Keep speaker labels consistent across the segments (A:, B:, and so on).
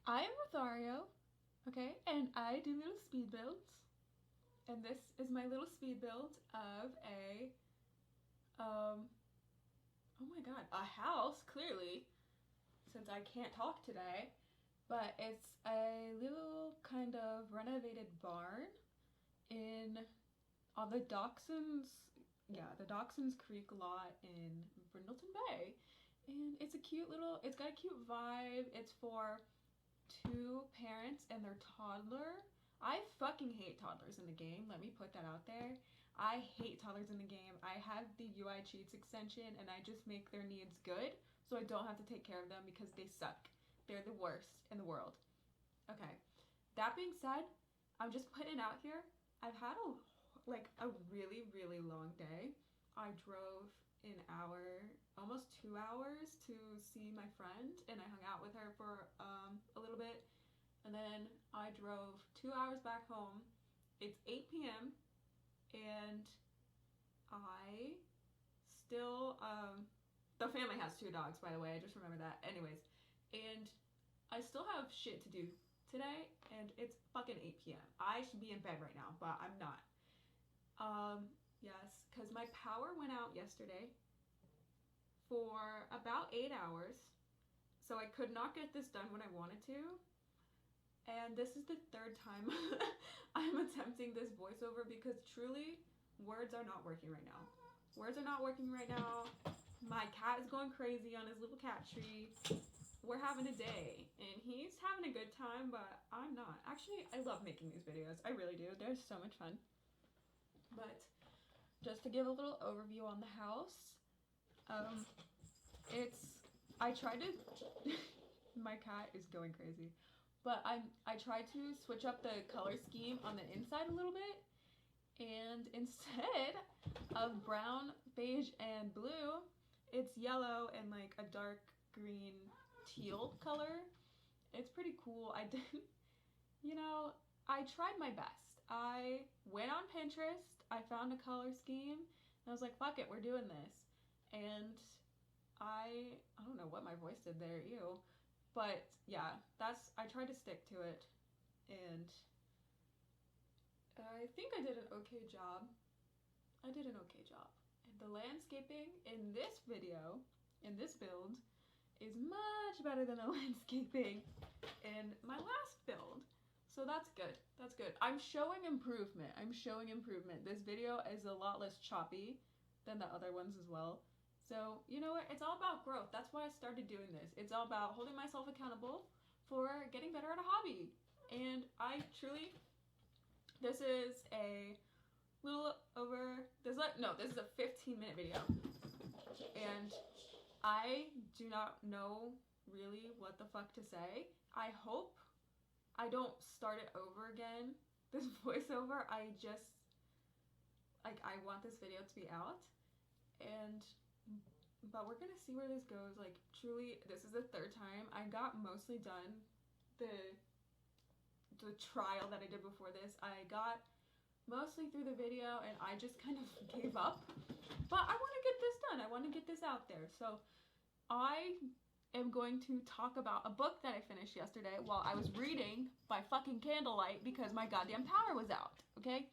A: I am Lothario, okay, and I do little speed builds. And this is my little speed build of um, oh my god, a house, clearly, since I can't talk today. But it's a little kind of renovated barn in on the Dachshunds, yeah, the Dachshunds Creek lot in Brindleton Bay. And it's got a cute vibe. It's for two parents and their toddler. I fucking hate toddlers in the game. Let me put that out there. I hate toddlers in the game. I have the UI Cheats extension and I just make their needs good so I don't have to take care of them because they suck. They're the worst in the world. Okay. That being said, I'm just putting it out here. I've had a really long day. I drove an hour, almost 2 hours to see my friend, and I hung out with her for a little bit, and then I drove 2 hours back home. It's 8 p.m. and I still the family has two dogs, by the way. I just remembered that. Anyways, and I still have shit to do today, and it's fucking 8 p.m. I should be in bed right now, but I'm not. Yes, because my power went out yesterday for about 8 hours, so I could not get this done when I wanted to. And this is the third time I'm attempting this voiceover because truly, words are not working right now. Words are not working right now. My cat is going crazy on his little cat tree. We're having a day, and he's having a good time, but I'm not. Actually, I love making these videos. I really do. They're so much fun. But just to give a little overview on the house, I tried to, my cat is going crazy, but I tried to switch up the color scheme on the inside a little bit, and instead of brown, beige, and blue, it's yellow and like a dark green teal color. It's pretty cool. I tried my best. I went on Pinterest, I found a color scheme, and I was like, fuck it, we're doing this. And I don't know what my voice did there, ew. But yeah, I tried to stick to it, and I think I did an okay job. And the landscaping in this video, in this build, is much better than the landscaping in my last build. So that's good. That's good. I'm showing improvement. This video is a lot less choppy than the other ones as well. So, you know what? It's all about growth. That's why I started doing this. It's all about holding myself accountable for getting better at a hobby. And this is a little over, this is a 15-minute video. And I do not know really what the fuck to say. I hope I don't start it over again, this voiceover. I want this video to be out, but we're gonna see where this goes. Like, truly, this is the third time. I got mostly done the trial that I did before this. I got mostly through the video, and I just kind of gave up. But I want to get this done. I want to get this out there. So I am going to talk about a book that I finished yesterday while I was reading by fucking candlelight because my goddamn power was out, okay?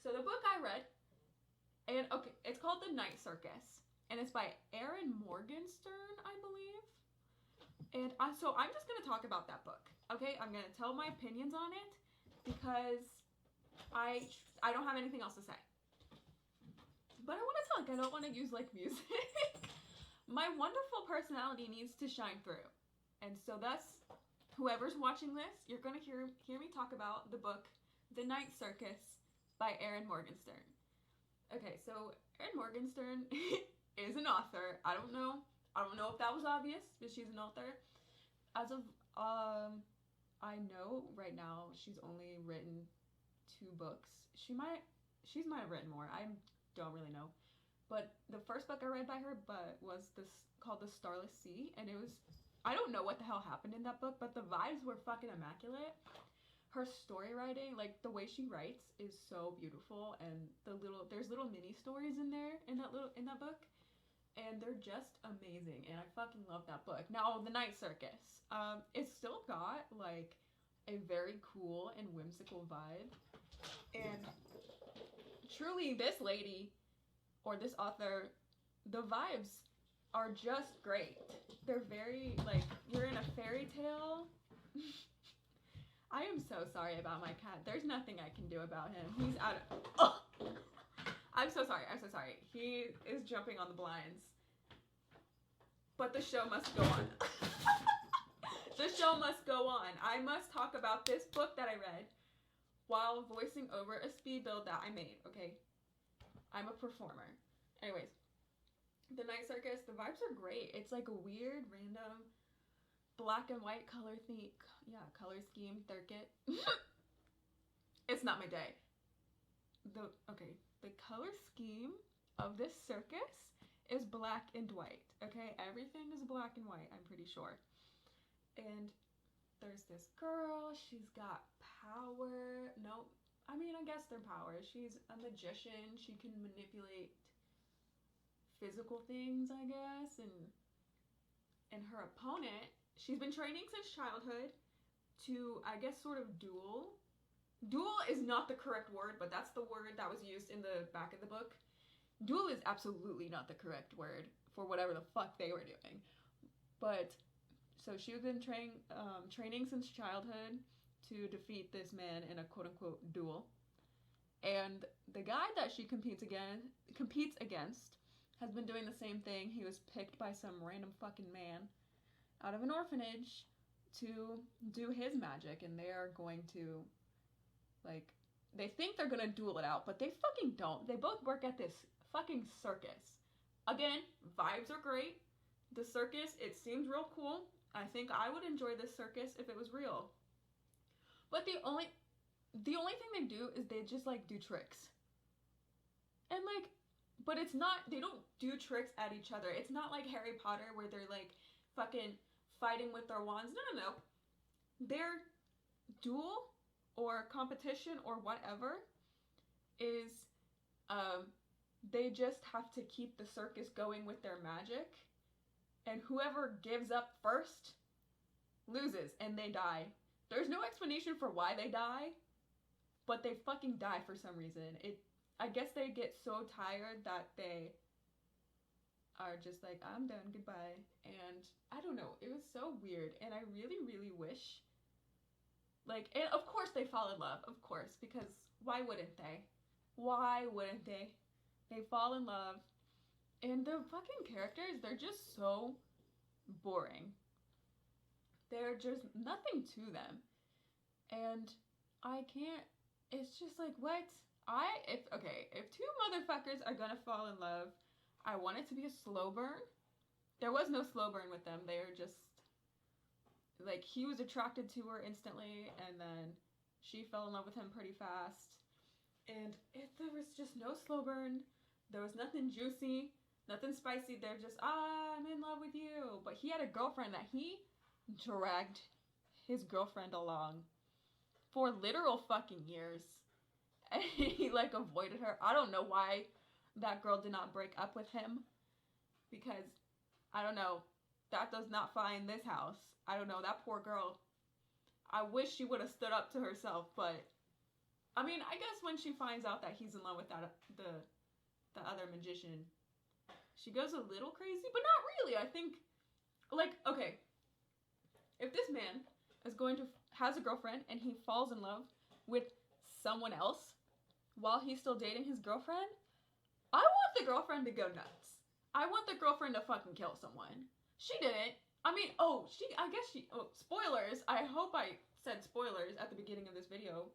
A: So the book I read, and okay, it's called The Night Circus, and it's by Erin Morgenstern, I believe. And so I'm just gonna talk about that book, okay? I'm gonna tell my opinions on it because I don't have anything else to say. But I want to talk. I don't want to use like music. My wonderful personality needs to shine through. And so that's, whoever's watching this, you're going to hear me talk about the book The Night Circus by Erin Morgenstern. Okay, so Erin Morgenstern is an author. I don't know if that was obvious, but she's an author. As of I know right now she's only written 2 books. She might have written more. I don't really know. But the first book I read by her was called The Starless Sea, and I don't know what the hell happened in that book, but the vibes were fucking immaculate. Her story writing, like the way she writes, is so beautiful, and there's little mini stories in there in that book and they're just amazing, and I fucking love that book. Now, The Night Circus, it's still got like a very cool and whimsical vibe, and truly this lady or this author, the vibes are just great. They're very like, you're in a fairy tale. I am so sorry about my cat. There's nothing I can do about him. He's out of... Oh! I'm so sorry. He is jumping on the blinds. But the show must go on. The show must go on. I must talk about this book that I read while voicing over a speed build that I made, okay? I'm a performer. Anyways, The Night Circus, the vibes are great. It's like a weird, random, black and white color scheme, circuit. It's not my day. The color scheme of this circus is black and white, okay? Everything is black and white, I'm pretty sure. And there's this girl, she's got power. No, I mean, I guess they're powers. She's a magician. She can manipulate physical things, I guess. And her opponent, she's been training since childhood to, I guess, sort of duel. Duel is not the correct word, but that's the word that was used in the back of the book. Duel is absolutely not the correct word for whatever the fuck they were doing. But, so she's been training since childhood to defeat this man in a quote-unquote duel. And the guy that she competes against has been doing the same thing. He was picked by some random fucking man out of an orphanage to do his magic, and they are going to, like, they think they're gonna duel it out, but they fucking don't. They both work at this fucking circus. Again, vibes are great. The circus, it seems real cool. I think I would enjoy this circus if it was real. But the only thing they do is they just, like, do tricks. And, like, but it's not, they don't do tricks at each other. It's not like Harry Potter where they're, like, fucking fighting with their wands. No. Their duel or competition or whatever is, they just have to keep the circus going with their magic. And whoever gives up first loses and they die. There's no explanation for why they die, but they fucking die for some reason. I guess they get so tired that they are just like, I'm done, goodbye. And I don't know, it was so weird. And I really, really wish, like, and of course they fall in love, of course, because why wouldn't they? Why wouldn't they? They fall in love. And the fucking characters, they're just so boring. They're just nothing to them. And I can't, it's just like, what? If two motherfuckers are gonna fall in love, I want it to be a slow burn. There was no slow burn with them. They were just, like, he was attracted to her instantly, and then she fell in love with him pretty fast. And there was just no slow burn. There was nothing juicy, nothing spicy. They're just, I'm in love with you. But he had a girlfriend that he dragged his girlfriend along for literal fucking years. And he, like, avoided her. I don't know why that girl did not break up with him. Because, I don't know, that does not fly in this house. I don't know, that poor girl. I wish she would have stood up to herself, but, I mean, I guess when she finds out that he's in love with the other magician, she goes a little crazy, but not really. I think, like, okay, if this man has a girlfriend and he falls in love with someone else while he's still dating his girlfriend, I want the girlfriend to go nuts. I want the girlfriend to fucking kill someone. She didn't. I mean, spoilers. I hope I said spoilers at the beginning of this video,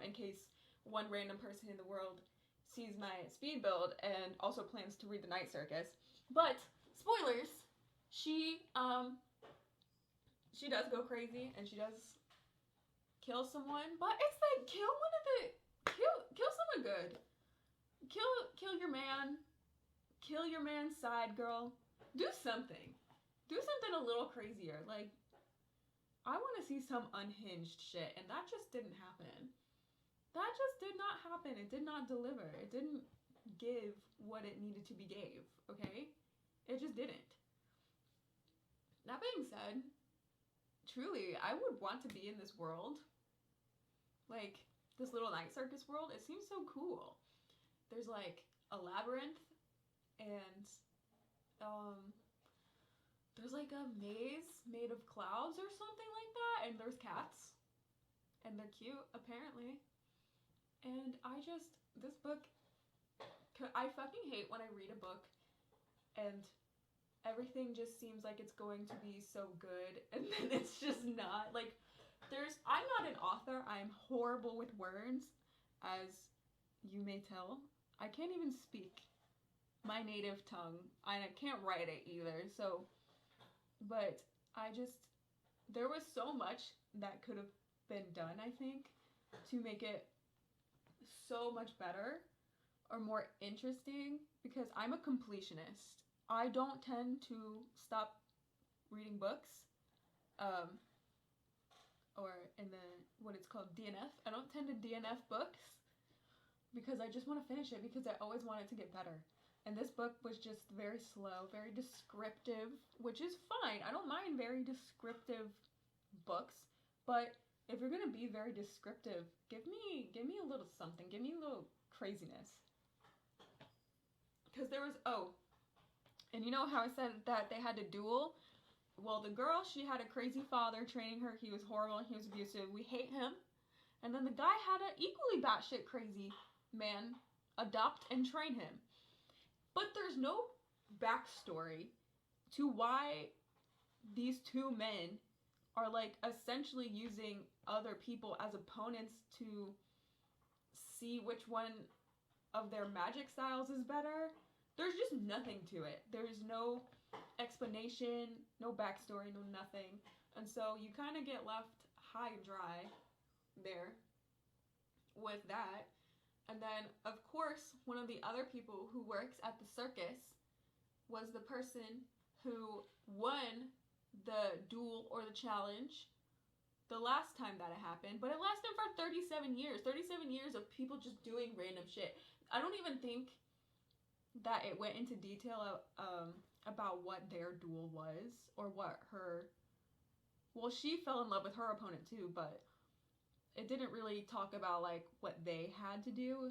A: in case one random person in the world sees my speed build and also plans to read The Night Circus. But, spoilers, she does go crazy and she does kill someone, but it's like, kill someone good. Kill your man. Kill your man's side, girl. Do something. Do something a little crazier. Like, I want to see some unhinged shit, and that just didn't happen. That just did not happen. It did not deliver. It didn't give what it needed to be gave, okay? It just didn't. That being said, truly, I would want to be in this world. Like, this little night circus world. It seems so cool. There's like a labyrinth, and there's like a maze made of clouds or something like that, and there's cats, and they're cute apparently. And this book, I fucking hate when I read a book and everything just seems like it's going to be so good and then it's just not. Like, I'm not an author. I'm horrible with words, as you may tell. I can't even speak my native tongue. I can't write it either. So, but there was so much that could have been done, I think, to make it so much better or more interesting, because I'm a completionist. I don't tend to stop reading books, or in what it's called, DNF. I don't tend to DNF books because I just want to finish it, because I always want it to get better. And this book was just very slow, very descriptive, which is fine. I don't mind very descriptive books, but if you're gonna be very descriptive, give me a little something. Give me a little craziness. Because there was, and you know how I said that they had to duel? Well, the girl, she had a crazy father training her. He was horrible and he was abusive. We hate him. And then the guy had an equally batshit crazy man adopt and train him. But there's no backstory to why these two men are like essentially using other people as opponents to see which one of their magic styles is better. There's just nothing to it. There's no explanation, no backstory, no nothing. And so you kind of get left high and dry there with that. And then, of course, one of the other people who works at the circus was the person who won the duel or the challenge the last time that it happened. But it lasted for 37 years. 37 years of people just doing random shit. I don't even think that it went into detail about what their duel was or what her... Well, she fell in love with her opponent too, but it didn't really talk about like what they had to do.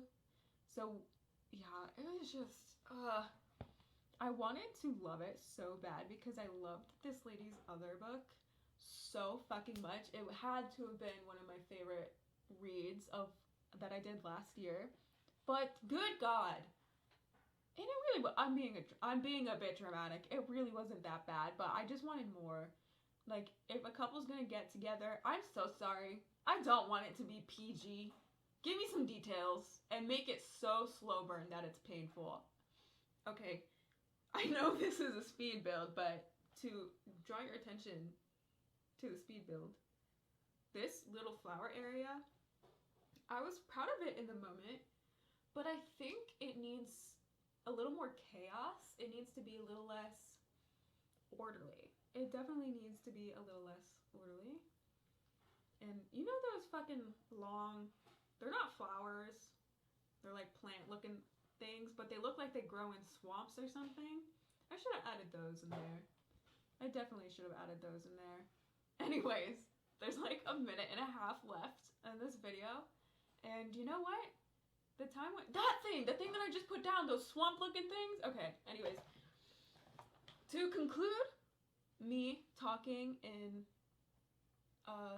A: So yeah, it was just I wanted to love it so bad because I loved this lady's other book so fucking much. It had to have been one of my favorite reads that I did last year. But good God, and it really, I'm being a bit dramatic. It really wasn't that bad, but I just wanted more. Like, if a couple's gonna get together, I'm so sorry. I don't want it to be PG. Give me some details and make it so slow burn that it's painful. Okay, I know this is a speed build, but to draw your attention to the speed build, this little flower area, I was proud of it in the moment, but I think it needs a little more chaos. It needs to be a little less orderly. It definitely needs to be a little less orderly. And you know those fucking long, they're not flowers, they're like plant looking things, but they look like they grow in swamps or something? I should have added those in there. I definitely should have added those in there. Anyways, there's like a minute and a half left in this video, and you know what? The time went, the thing that I just put down, those swamp looking things? Okay, anyways. To conclude me talking in a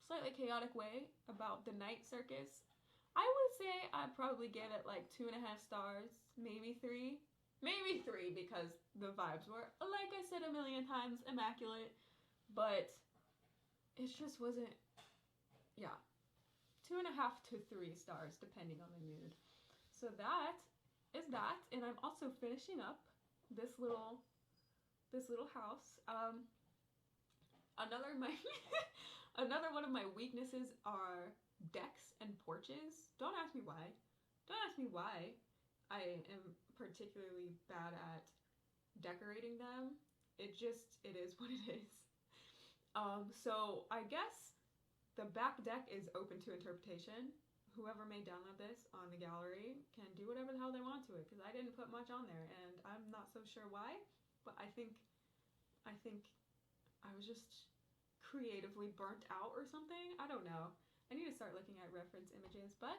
A: slightly chaotic way about the night circus, I would say I'd probably give it like 2.5 stars, maybe 3. Maybe 3 because the vibes were, like I said a million times, immaculate, but it just wasn't, yeah. 2.5 to 3 stars, depending on the mood. So that is that, and I'm also finishing up this little house. Another one of my weaknesses are decks and porches. Don't ask me why. Don't ask me why I am particularly bad at decorating them. It is what it is. So I guess the back deck is open to interpretation. whoever may download this on the gallery can do whatever the hell they want to it, because I didn't put much on there, and I'm not so sure why, but I think I was just creatively burnt out or something. I don't know. I need to start looking at reference images, but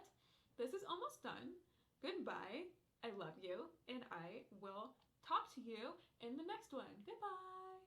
A: this is almost done. Goodbye. I love you, and I will talk to you in the next one. Goodbye.